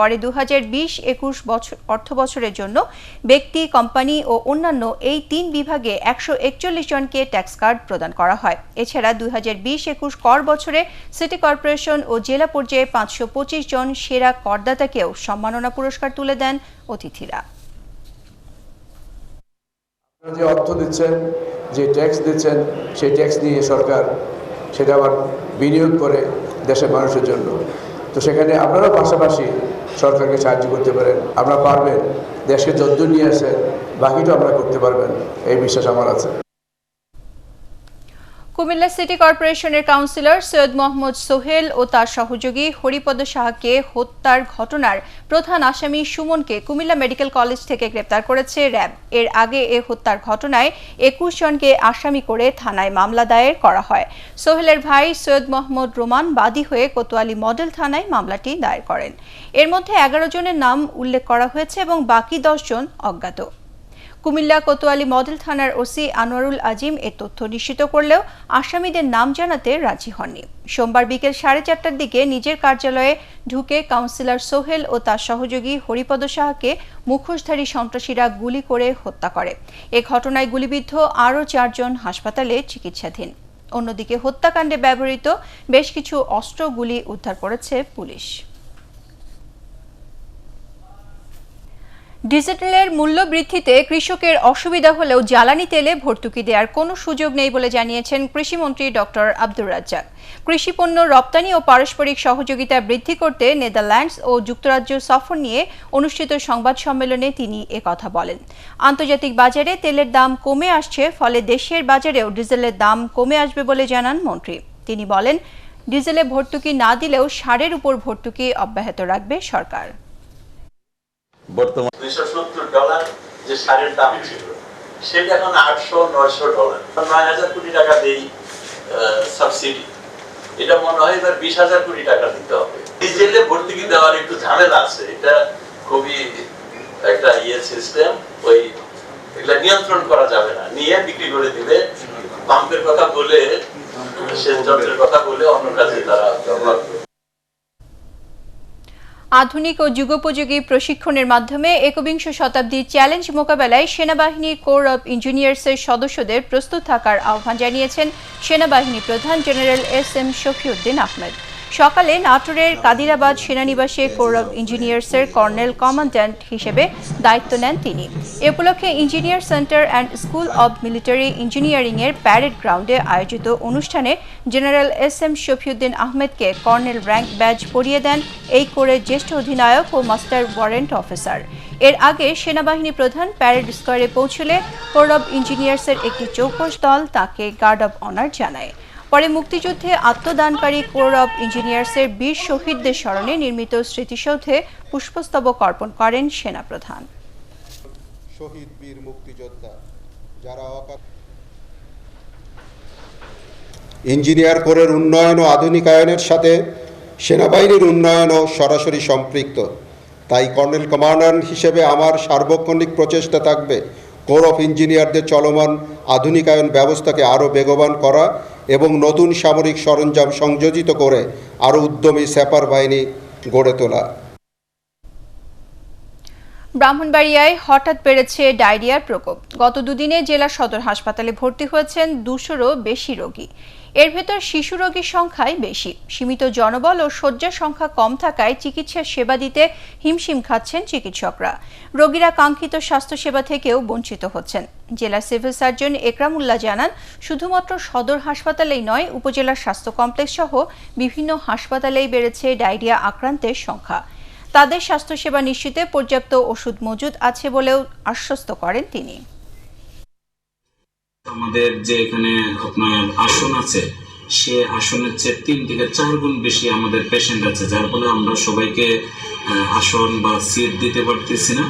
পরে 2020-21 অর্থবছরের জন্য ব্যক্তি, কোম্পানি ও অন্যান্য এই 3 বিভাগে 141 জনকে ট্যাক্স কার্ড প্রদান করা হয়। এছাড়া 2020-21 কর বছরে সিটি কর্পোরেশন ও জেলা পর্যায়ে 525 জন সেরা করদাতাকেও সম্মাননা পুরস্কার তুলে দেন অতিথিরা। যে অর্থ দিচ্ছেন, যে ট্যাক্স দিচ্ছেন, সেই ট্যাক্স নিয়ে সরকার সেটা আবার বিনিয়োগ করে দেশের মানুষের জন্য। তো সেখানে আপনারা পাশাপাশি সরকারকে সাহায্য করতে পারেন। আপনারা পারবেন, দেশকে যদ্দূর নিয়ে আসে বাকিটা আমরা করতে পারবেন, এই বিশ্বাস আমার আছে। কুমিল্লা সিটি কর্পোরেশনের কাউন্সিলর সৈয়দ মোহাম্মদ সোহেল ও তার সহযোগী হরিপদ সাহাকে হত্যার ঘটনার প্রধান আসামি সুমনকে কুমিল্লা মেডিকেল কলেজ থেকে গ্রেপ্তার করেছে র্যাব। এর আগে এ হত্যার ঘটনায় 21 জনকে আসামি করে থানায় মামলা দায়ের করা হয়। সোহেলের ভাই সৈয়দ মোহাম্মদ রোমান বাদী হয়ে কোতোয়ালি মডেল থানায় মামলাটি দায়ের করেন। এর মধ্যে 11 জনের নাম উল্লেখ করা হয়েছে এবং বাকি 10 জন অজ্ঞাত। কুমিল্লা কোতোয়ালি মডেল থানার ওসি আনোয়ারুল আজিম এ তথ্য নিশ্চিত করলেও আসামিদের নাম জানাতে রাজি হননি। সোমবার বিকেল 4:30টার দিকে নিজের কার্যালয়ে ঢুকে কাউন্সিলর সোহেল ও তার সহযোগী হরিপদ সাহাকে মুখোশধারী সন্ত্রাসীরা গুলি করে হত্যা করে। এ ঘটনায় গুলিবিদ্ধ আরও 4 জন হাসপাতালে চিকিৎসাধীন। অন্যদিকে হত্যাকাণ্ডে ব্যবহৃত বেশ কিছু অস্ত্র, গুলি উদ্ধার করেছে পুলিশ। ডিজেলের মূল্য বৃদ্ধিতে কৃষকের অসুবিধা হলেও জ্বালানি তেলে ভর্তুকি দেওয়ার কোনো সুযোগ নেই বলে জানিয়েছেন কৃষিমন্ত্রী ডক্টর আব্দুর রাজ্জাক। কৃষিপণ্য রপ্তানি ও পারস্পরিক সহযোগিতা বৃদ্ধি করতে নেদারল্যান্ডস ও যুক্তরাজ্য সফর নিয়ে অনুষ্ঠিত সংবাদ সম্মেলনে তিনি একথা বলেন। আন্তর্জাতিক বাজারে তেলের দাম কমে আসছে, ফলে দেশের বাজারেও ডিজেলের দাম কমে আসবে বলে জানান মন্ত্রী। তিনি বলেন, ডিজেলে ভর্তুকি না দিলেও সারের উপর ভর্তুকি অব্যাহত রাখবে সরকার। বর্তমানে $270 যে সারের দাম ছিল সেটা এখন $800-900, 9,000 কোটি টাকা দেই সাবসিডি। এটা মনে হয় এবার 20,000 কোটি টাকা দিতে হবে। ডিজেলে ভর্তুকি দেওয়ার একটু ঝামেলা আছে, এটা খুবই একটা সিস্টেম, ওই এগুলা নিয়ন্ত্রণ করা যাবে না, নিয়ে বিক্রি করে দিবে। পাম্পের কথা বলে, সেচ যন্ত্রের কথা বলে অন্য কাজে তারা ব্যবহার করে। আধুনিক ও যুগোপযোগী প্রশিক্ষণের মাধ্যমে একবিংশ শতাব্দীর চ্যালেঞ্জ মোকাবেলায় সেনাবাহিনীর কোর অব ইঞ্জিনিয়ার্সের সদস্যদের প্রস্তুত থাকার আহ্বান জানিয়েছেন সেনাবাহিনী প্রধান জেনারেল এস.এম. শফিউদ্দিন আহমেদ। সকালে নাটোরের কাদিরাবাদ সেনানিবাসে কোর অব ইঞ্জিনিয়ার্সের কর্নেল কমান্ড্যান্ট হিসেবে দায়িত্ব নেন তিনি। এ উপলক্ষে engineer centre and school of military ইঞ্জিনিয়ারিংয়ের প্যারেড গ্রাউন্ডে আয়োজিত অনুষ্ঠানে জেনারেল এস.এম. শফিউদ্দিন আহমেদকে কর্নেল র্যাঙ্ক ব্যাজ পরিয়ে দেন এই কোরের জ্যেষ্ঠ অধিনায়ক ও মাস্টার ওয়ারেন্ট অফিসার। এর আগে সেনাবাহিনী প্রধান প্যারেড স্কোয়ারে পৌঁছলে কোর অব ইঞ্জিনিয়ার্সের একটি চৌকস দল তাকে গার্ড অব অনার জানায়। পরে মুক্তিযুদ্ধে আত্মদানকারী কোর অব ইঞ্জিনিয়ার্সের বীর শহীদদের স্মরণে নির্মিত স্মৃতিসৌধে পুষ্পস্তবক অর্পণ করেন সেনাপ্রধান। শহীদ বীর মুক্তিযোদ্ধা যারা ইঞ্জিনিয়ার কোরের উন্নয়ন ও আধুনিকায়নের সাথে সেনাবাহিনীর উন্নয়নও সরাসরি সম্পৃক্ত। তাই কর্নেল কমান্ড্যান্ট হিসেবে আমার সার্বক্ষণিক প্রচেষ্টা থাকবে কোর অফ ইঞ্জিনিয়ারদের চলমান আধুনিকায়ন ব্যবস্থাকে আরও বেগবান করা এবং নতুন সামরিক সরঞ্জাম সংযোজিত করে আরও উদ্যমী স্যাপার বাহিনী গড়ে তোলা। ব্রাহ্মণবাড়িয়ায় হঠাৎ বেড়েছে ডায়রিয়ার প্রকোপ। গত দুদিনে জেলা সদর হাসপাতালে ভর্তি হয়েছেন 200-রও বেশি রোগী। এর ভেতর শিশু রোগীর সংখ্যাই বেশি। সীমিত জনবল ও শয্যার সংখ্যা কম থাকায় চিকিৎসা সেবা দিতে হিমশিম খাচ্ছেন চিকিৎসকরা। রোগীরা কাঙ্ক্ষিত স্বাস্থ্যসেবা থেকেও বঞ্চিত হচ্ছেন। জেলা সিভিল সার্জন একরামুল্লাহ জানান, শুধুমাত্র সদর হাসপাতালেই নয়, উপজেলার স্বাস্থ্য কমপ্লেক্স সহ বিভিন্ন হাসপাতালেই বেড়েছে ডায়রিয়া আক্রান্তের সংখ্যা। তাদের স্বাস্থ্যসেবা নিশ্চিতে পর্যাপ্ত ওষুধ মজুদ আছে বলেও আশ্বস্ত করেন তিনি। আমাদের যে এখানে আপনার আসন আছে, সে আসনের চেয়ে 3 থেকে 4 গুণ বেশি আমাদের পেশেন্ট আছে, যার ফলে আমরা সবাইকে আসন বা সিট দিতে পারতেছি না।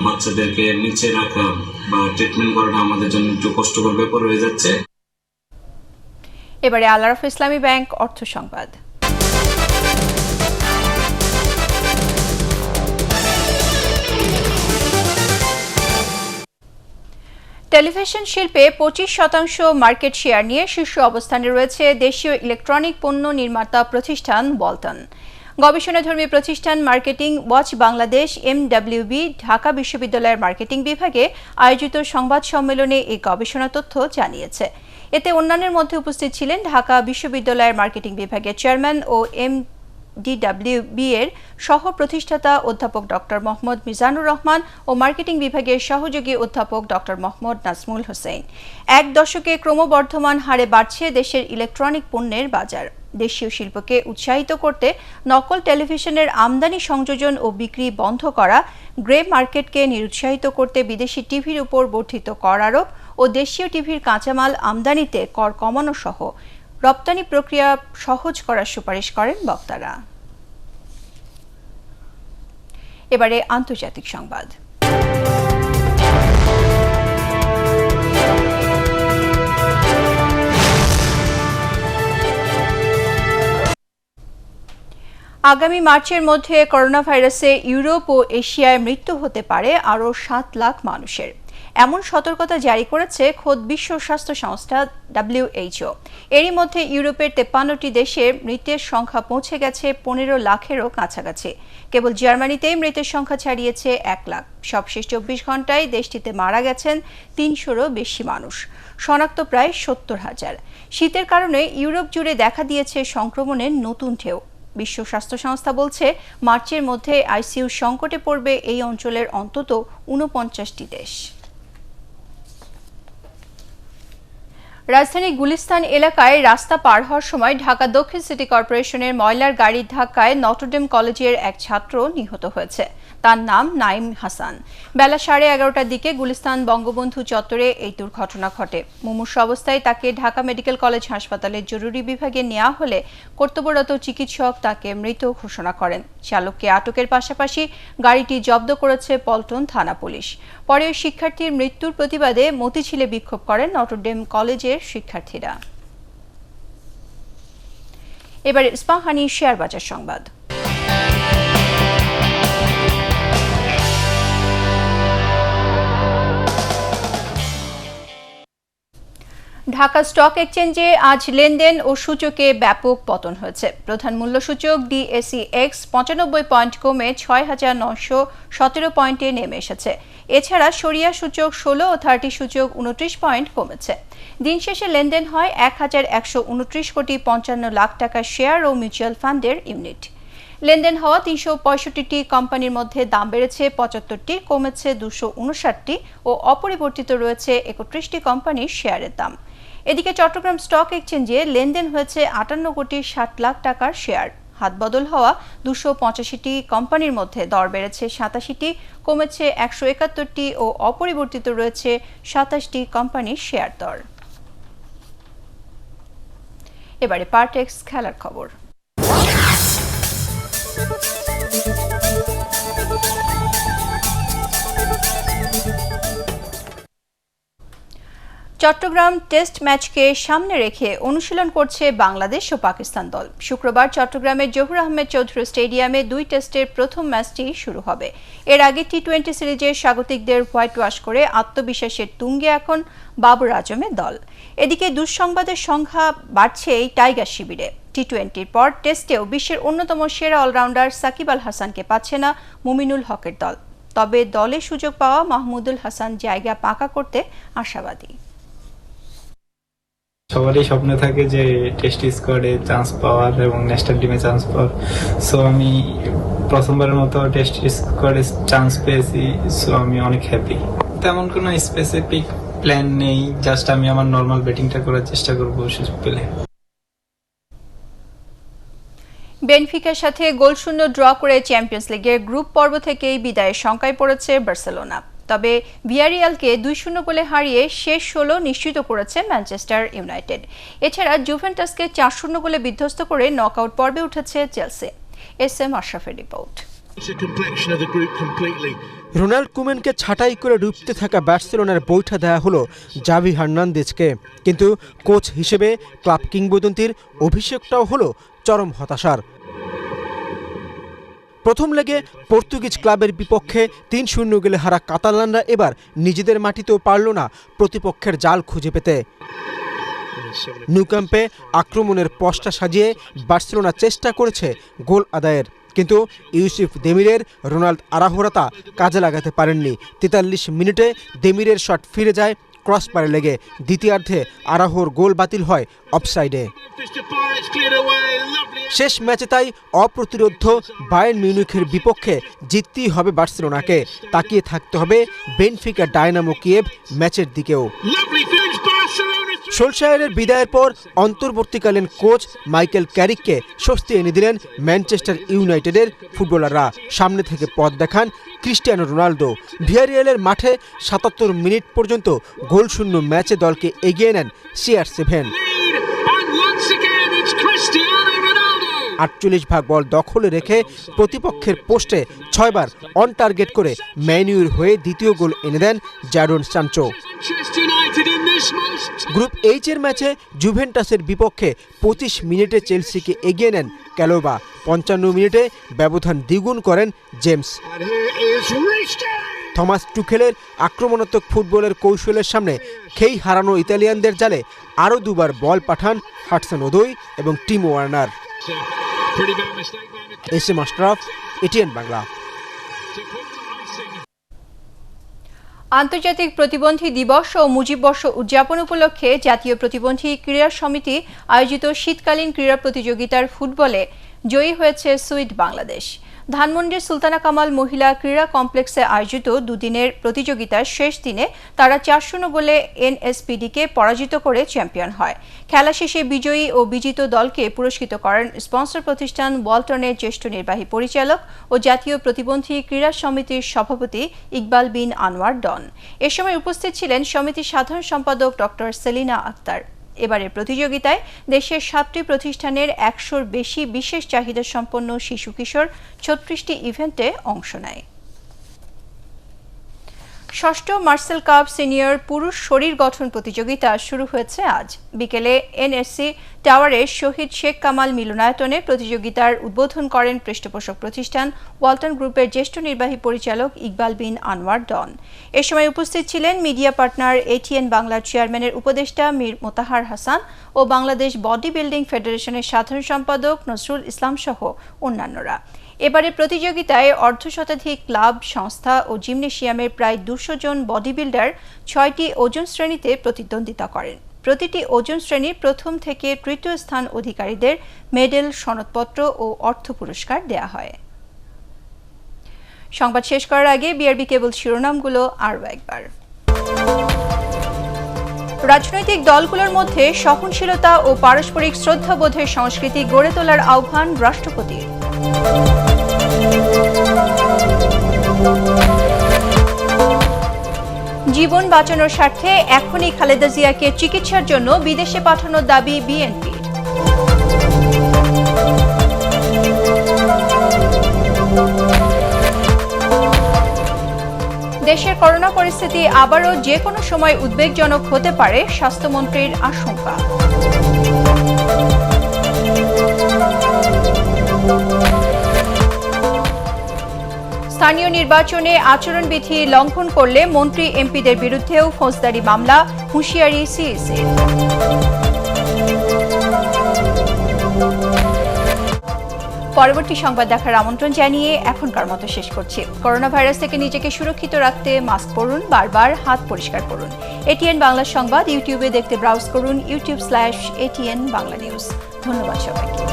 বাচ্চাদেরকে নিচে রাখা বা ট্রিটমেন্ট করাটা আমাদের জন্য একটু কষ্টকর ব্যাপার হয়ে যাচ্ছে। এবারে আল আরাফা ইসলামী ব্যাংক অর্থ সংবাদ। টেলিভিশন শিল্পে 25% মার্কেট শেয়ার নিয়ে শীর্ষ অবস্থানে রয়েছে দেশীয় ইলেকট্রনিক পণ্য নির্মাতা প্রতিষ্ঠান ওয়ালটন। গবেষণাধর্মী প্রতিষ্ঠান marketing watch Bangladesh MWB Dhaka বিশ্ববিদ্যালয়ের মার্কেটিং বিভাগে আয়োজিত সংবাদ সম্মেলনে এই গবেষণা তথ্য জানিয়েছে। এতে অন্যান্যের মধ্যে উপস্থিত ছিলেন ঢাকা বিশ্ববিদ্যালয়ের মার্কেটিং বিভাগের চেয়ারম্যান ও MDWB এর সহ প্রতিষ্ঠাতা অধ্যাপক ডক্টর মোহাম্মদ মিজানুর রহমান ও মার্কেটিং বিভাগের সহযোগী অধ্যাপক ডক্টর মোহাম্মদ নাজমুল হোসেন। এক দশকে ক্রমবর্ধমান হারে বাড়ছে দেশের ইলেকট্রনিক পণ্যের বাজার। দেশীয় শিল্পকে উৎসাহিত করতে নকল টেলিভিশনের আমদানি সংযোজন ও বিক্রি বন্ধ করা, গ্রে মার্কেটকে নিরুৎসাহিত করতে বিদেশি টিভির উপর বর্ধিত কর আরোপ ও দেশীয় টিভির কাঁচামাল আমদানিতে কর কমানো সহ রপ্তানি প্রক্রিয়া সহজ করার সুপারিশ করেন বক্তারা। এবারে আন্তর্জাতিক সংবাদ। আগামী মার্চের মধ্যে করোনা ভাইরাসে ইউরোপ ও এশিয়ায় মৃত্যু হতে পারে আরও 7 লাখ মানুষের, এমন সতর্কতা জারি করেছে খোদ বিশ্ব স্বাস্থ্য সংস্থা WHO। এরই মধ্যে ইউরোপের 53টি দেশে মৃতের সংখ্যা পৌঁছে গেছে 15 লাখেরও কাছাকাছি। কেবল জার্মানিতেই মৃতের সংখ্যা ছাড়িয়েছে 1 লাখ। সবশেষ 24 ঘন্টায় দেশটিতে মারা গেছেন 300-রও বেশি মানুষ, শনাক্ত প্রায় 70,000। শীতের কারণে ইউরোপ জুড়ে দেখা দিয়েছে সংক্রমণের নতুন ঢেউ। বিশ্ব স্বাস্থ্য সংস্থা বলছে, মার্চের মধ্যে আইসিইউ সংকটে পড়বে এই অঞ্চলের অন্তত 49টি দেশ। রাজধানী গুলিস্তান এলাকায় রাস্তা পার হওয়ার সময় ঢাকা দক্ষিণ সিটি কর্পোরেশনের ময়লার গাড়ির ধাক্কায় নটরডেম কলেজের এক ছাত্র নিহত হয়েছে। তার নাম নাইম হাসান। বেলা 11:30টার দিকে গুলিস্তান বঙ্গবন্ধু চত্বরে এই দুর্ঘটনা ঘটে। মুমূর্ষু অবস্থায় তাকে ঢাকা মেডিকেল কলেজ হাসপাতালের জরুরি বিভাগে নেওয়া হলে কর্তব্যরত চিকিৎসক তাকে মৃত ঘোষণা করেন। চালককে আটকের পাশাপাশি গাড়িটি জব্দ করেছে পল্টন থানা পুলিশ। পরে শিক্ষার্থীর মৃত্যুর প্রতিবাদে মতিঝিলে বিক্ষোভ করেন নটরডেম কলেজের শিক্ষার্থীরা। এবারে ইস্পাহানি শেয়ার বাজার সংবাদ। ঢাকা স্টক এক্সচেঞ্জে আজ লেনদেন ও সূচকে ব্যাপক পতন হয়েছে। প্রধান মূল্য সূচক DACX 95 পয়েন্ট কমে ৬,৯১৭ পয়েন্টে নেমে এসেছে। এছাড়া সরিয়া সূচক 16 ও 30 সূচক 29 পয়েন্ট কমেছে। দিন শেষে লেনদেন হয় ১,১২৯ কোটি ৫৫ লাখ টাকা শেয়ার ও মিউচুয়াল ফান্ডের ইউনিট। লেনদেন হওয়া ৩৬৫টি কোম্পানির মধ্যে দাম বেড়েছে ৭৫টি, কমেছে ২৫৯টি ও অপরিবর্তিত রয়েছে ৩১টি কোম্পানির শেয়ারের দাম। এদিকে চট্টগ্রাম স্টক এক্সচেঞ্জে লেনদেন হয়েছে ৫৮ কোটি ৬০ লাখ টাকার শেয়ার। হাতবদল হওয়া ২৮৫টি কোম্পানির মধ্যে দর বেড়েছে ৮৭টি, কমেছে ১৭১টি ও অপরিবর্তিত রয়েছে ২৭টি কোম্পানির শেয়ার দর। এবারে পারটেক্স খেলার খবর। চট্টগ্রাম টেস্ট ম্যাচকে সামনে রেখে অনুশীলন করছে বাংলাদেশ ও পাকিস্তান দল। শুক্রবার চট্টগ্রামের জহুর আহমেদ চৌধুরী স্টেডিয়ামে ২ টেস্টের প্রথম ম্যাচটি শুরু হবে। এর আগে টি-20 সিরিজে স্বাগতিকদের হোয়াইট ওয়াশ করে আত্মবিশ্বাসের তুঙ্গে এখন বাবর আজমের দল। এদিকে দুঃসংবাদের সংখ্যা বাড়ছে এই টাইগার শিবিরে। টি-20-র পর টেস্টেও বিশ্বের অন্যতম সেরা অলরাউন্ডার সাকিব আল হাসানকে পাচ্ছে না মুমিনুল হকের দল। তবে দলে সুযোগ পাওয়া মাহমুদুল হাসান জায়গা পাকা করতে আশাবাদী। সবারই স্বপ্ন থাকে যে টেস্ট স্কোয়াডে চান্স পাওয়ার এবং ন্যাশনাল টিমে চান্স পাওয়ার। সো আমি প্রথমবারের মতো টেস্ট স্কোয়াডে চান্স পেয়েছি, সো আমি অনেক হ্যাপি। তেমন কোনো স্পেসিফিক প্ল্যান নেই, জাস্ট আমি আমার নর্মাল ব্যাটিংটা করার চেষ্টা করবো সুযোগ পেলে। বেনফিকার সাথে গোলশূন্য ড্র করে চ্যাম্পিয়ন্স লিগের গ্রুপ পর্ব থেকেই বিদায়ের শঙ্কায় পড়েছে বার্সেলোনা। তবে ভিয়ারিয়ালকে ২-০ গোলে হারিয়ে শেষ ১৬ নিশ্চিত করেছে ম্যানচেস্টার ইউনাইটেড। এছাড়া জুভেন্টাসকে ৪-০ গোলে বিধ্বস্ত করে নকআউট পর্বে উঠেছে চেলসি। SM আশরাফের রিপোর্ট। রোনাল্ড কুমেনকে ছাঁটাই করে ডুবতে থাকা বার্সেলোনার বৈঠা দেয়া হলো জাভি হার্নান্দেজকে, কিন্তু কোচ হিসেবে ক্লাব কিংবদন্তির অভিষেকটাও হলো চরম হতাশার। প্রথম লেগে পর্তুগিজ ক্লাবের বিপক্ষে ৩-০ গোলে হারা কাতালানরা এবার নিজেদের মাটিতেও পারল না প্রতিপক্ষের জাল খুঁজে পেতে। নিউ ক্যাম্পে আক্রমণের পসটা সাজিয়ে বার্সেলোনা চেষ্টা করেছে গোল আদায়ের, কিন্তু ইউসুফ দেমিরের রোনাল্ড আরাহোরা কাজে লাগাতে পারেননি। ৪৩ মিনিটে দেমিরের শট ফিরে যায় ক্রসবারে লেগে। দ্বিতীয়ার্ধে আরাহোর গোল বাতিল হয় অফসাইডে। শেষ ম্যাচে তাই অপ্রতিরোধ্য বায়ার্ন মিউনিখের বিপক্ষে জিততেই হবে বার্সেলোনাকে। তাকিয়ে থাকতে হবে বেনফিকা ডায়নামো কিয়েভ ম্যাচের দিকেও। সোলশায়ারের বিদায়ের পর অন্তর্বর্তীকালীন কোচ মাইকেল ক্যারিককে স্বস্তি এনে দিলেন ম্যানচেস্টার ইউনাইটেডের ফুটবলাররা। সামনে থেকে পথ দেখান ক্রিস্টিয়ানো রোনালদো। ভিয়ারিয়ালের মাঠে ৭৭ মিনিট পর্যন্ত গোলশূন্য ম্যাচে দলকে এগিয়ে নেন CR7। ৪৮ ভাগ বল দখলে রেখে প্রতিপক্ষের পোস্টে ৬ বার অন টার্গেট করে ম্যানুয়ের হয়ে দ্বিতীয় গোল এনে দেন জাডন সানচো। গ্রুপ এইচ এর ম্যাচে জুভেন্টাসের বিপক্ষে ২৫ মিনিটে চেলসিকে এগিয়ে নেন ক্যালোবা। ৫৫ মিনিটে ব্যবধান দ্বিগুণ করেন জেমস। থমাস টুখেলের আক্রমণাত্মক ফুটবলের কৌশলের সামনে খেই হারানো ইতালিয়ানদের জালে আরও দুবার বল পাঠান হাডসন ওদোই এবং Timo Warner. SM Ashraf, ATN Bangla. আন্তর্জাতিক প্রতিবন্ধী দিবস ও মুজিব বর্ষ উদযাপন উপলক্ষে জাতীয় প্রতিবন্ধী ক্রীড়া সমিতি আয়োজিত শীতকালীন ক্রীড়া প্রতিযোগিতার ফুটবলে জয়ী হয়েছে সুইড বাংলাদেশ। ধানমন্ডির সুলতানা কামাল মহিলা ক্রীড়া কমপ্লেক্সে আয়োজিত দুদিনের প্রতিযোগিতার শেষ দিনে তারা 4-0 গোলে এনএসপিডিকে পরাজিত করে চ্যাম্পিয়ন হয়। খেলা শেষে বিজয়ী ও বিজিত দলকে পুরস্কৃত করেন স্পন্সর প্রতিষ্ঠান ওয়ালটনের জ্যেষ্ঠ নির্বাহী পরিচালক ও জাতীয় প্রতিবন্ধী ক্রীড়া সমিতির সভাপতি ইকবাল বিন আনোয়ার ডন। এ সময় উপস্থিত ছিলেন সমিতির সাধারণ সম্পাদক ডক্টর সেলিনা আক্তার। এবারের প্রতিযোগিতায় দেশের 7টি প্রতিষ্ঠানের 100-র বেশি বিশেষ চাহিদা সম্পন্ন শিশু কিশোর 36টি ইভেন্টে অংশ নেয়। ষষ্ঠ মার্সেল কাপ সিনিয়র পুরুষ শরীর গঠন প্রতিযোগিতা শুরু হয়েছে আজ বিকেলে এনএসসি টাওয়ারের শহীদ শেখ কামাল মিলনায়তনে প্রতিযোগিতার উদ্বোধন করেন পৃষ্ঠপোষক প্রতিষ্ঠান ওয়ালটন গ্রুপের জ্যেষ্ঠ নির্বাহী পরিচালক ইকবাল বিন আনোয়ার ডন। এ সময় উপস্থিত ছিলেন মিডিয়া পার্টনার এটিএন বাংলার চেয়ারম্যানের উপদেষ্টা মীর মোতাহার হাসান ও বাংলাদেশ বডি বিল্ডিং ফেডারেশনের সাধারণ সম্পাদক নজরুল ইসলাম সহ অন্যান্যরা। এবারে প্রতিযোগিতায় অর্ধশতাধিক ক্লাব, সংস্থা ও জিমনেশিয়ামের প্রায় 200 জন বডি বিল্ডার 6টি ওজন শ্রেণীতে প্রতিদ্বন্দ্বিতা করেন। প্রতিটি ওজন শ্রেণীর প্রথম থেকে তৃতীয় স্থান অধিকারীদের মেডেল, সনদপত্র ও অর্থ পুরস্কার দেয়া হয়। সংবাদ শেষ করার আগে বিআরবি কেবল শিরোনামগুলো আরও একবার। রাজনৈতিক দলগুলোর মধ্যে সহনশীলতা ও পারস্পরিক শ্রদ্ধাবোধের সংস্কৃতি গড়ে তোলার আহ্বান রাষ্ট্রপতির। জীবন বাঁচানোর স্বার্থে এখনই খালেদা জিয়াকে চিকিৎসার জন্য বিদেশে পাঠানোর দাবি বিএনপির। দেশের করোনা পরিস্থিতি আবারও যে কোনো সময় উদ্বেগজনক হতে পারে, স্বাস্থ্যমন্ত্রীর আশঙ্কা। স্থানীয় নির্বাচনে আচরণবিধি লঙ্ঘন করলে মন্ত্রী এমপিদের বিরুদ্ধেও ফৌজদারি মামলা, হুঁশিয়ারি সিইসির। পরবর্তী সংবাদ দেখার আমন্ত্রণ জানিয়ে এখনকার মতো শেষ করছি। করোনা ভাইরাস থেকে নিজেকে সুরক্ষিত রাখতে মাস্ক পরুন, বারবার হাত পরিষ্কার করুন। এটিএন বাংলা সংবাদ ইউটিউবে দেখতে ব্রাউজ করুন youtube/ATN বাংলা নিউজ। ধন্যবাদ সবাইকে।